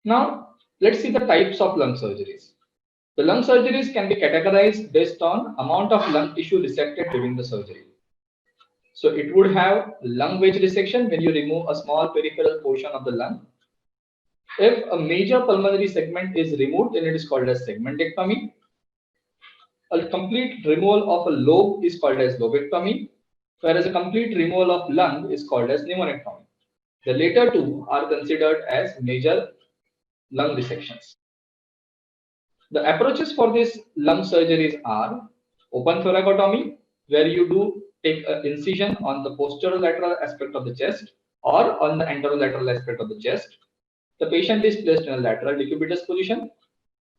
Now, let's see the types of lung surgeries. The lung surgeries can be categorized based on amount of lung tissue resected during the surgery. So it would have lung wedge resection when you remove a small peripheral portion of the lung. If a major pulmonary segment is removed, then it is called as segmentectomy. A complete removal of a lobe is called as lobectomy, whereas a complete removal of lung is called as pneumonectomy. The later two are considered as major lung dissections. The approaches for these lung surgeries are open thoracotomy, where you do take an incision on the posterolateral aspect of the chest or on the anterolateral aspect of the chest. The patient is placed in a lateral decubitus position,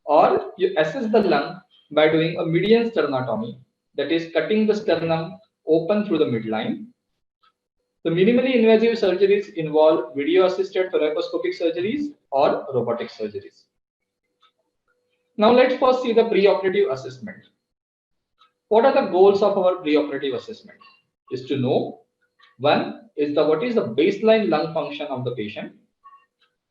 or you assess the lung by doing a median sternotomy, that is cutting the sternum open through the midline. The minimally invasive surgeries involve video-assisted thoracoscopic surgeries or robotic surgeries. Now let's first see the preoperative assessment. What are the goals of our preoperative assessment? Is to know, one is what is the baseline lung function of the patient,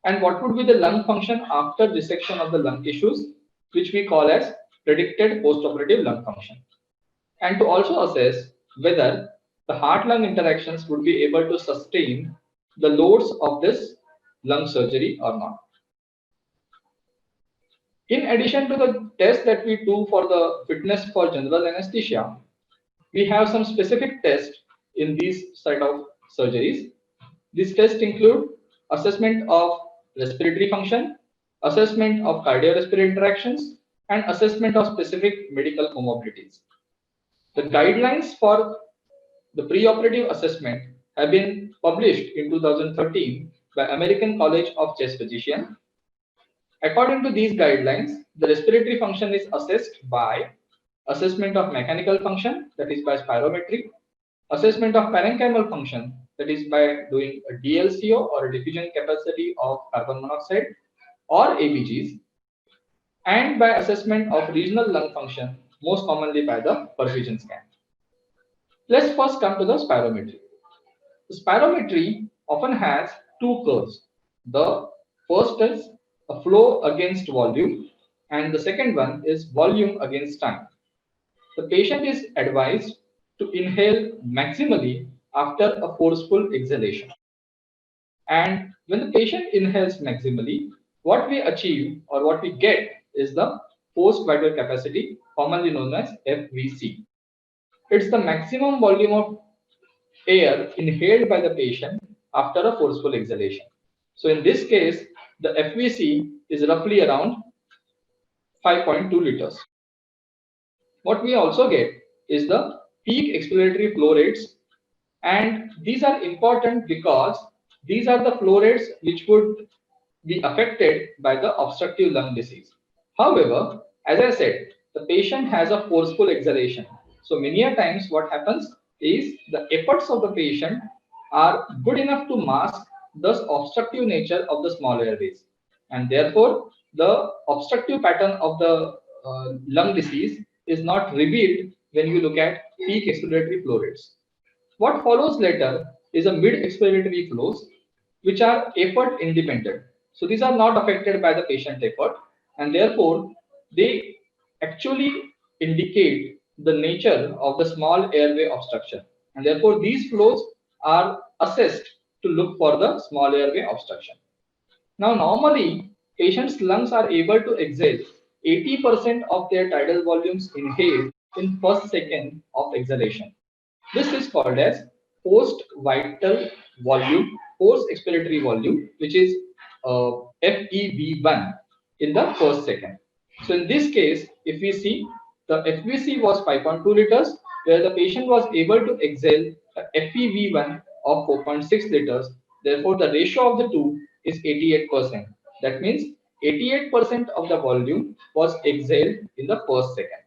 and what would be the lung function after dissection of the lung tissues, which we call as predicted postoperative lung function, and to also assess whether the heart-lung interactions would be able to sustain the loads of this lung surgery or not. In addition to the test that we do for the fitness for general anesthesia, we have some specific tests in these side of surgeries. These tests include assessment of respiratory function, assessment of cardiorespiratory interactions, and assessment of specific medical comorbidities. The guidelines for the preoperative assessment have been published in 2013 by American College of Chest Physicians. According to these guidelines, the respiratory function is assessed by assessment of mechanical function, that is by spirometry, assessment of parenchymal function, that is by doing a DLCO or a diffusion capacity of carbon monoxide or ABGs, and by assessment of regional lung function, most commonly by the perfusion scan. Let's first come to the spirometry. The spirometry often has two curves. The first is a flow against volume, and the second one is volume against time. The patient is advised to inhale maximally after a forceful exhalation. And when the patient inhales maximally, what we achieve or what we get is the forced vital capacity, commonly known as FVC. It's the maximum volume of air inhaled by the patient after a forceful exhalation. So in this case, the FVC is roughly around 5.2 liters. What we also get is the peak expiratory flow rates, and these are important because these are the flow rates which would be affected by the obstructive lung disease. However, as I said, the patient has a forceful exhalation. So many a times what happens is the efforts of the patient are good enough to mask the obstructive nature of the small airways, and therefore the obstructive pattern of the lung disease is not revealed when you look at peak expiratory flow rates. What follows later is a mid expiratory flows, which are effort independent. So these are not affected by the patient effort, and therefore they actually indicate the nature of the small airway obstruction, and therefore these flows are assessed to look for the small airway obstruction. Now, normally, patients' lungs are able to exhale 80% of their tidal volumes inhaled in first second of exhalation. This is called as post vital volume, post expiratory volume, which is FEV1 in the first second. So in this case, if we see, the FVC was 5.2 liters, where the patient was able to exhale a FEV1 of 4.6 liters. Therefore, the ratio of the two is 88%. That means 88% of the volume was exhaled in the first second.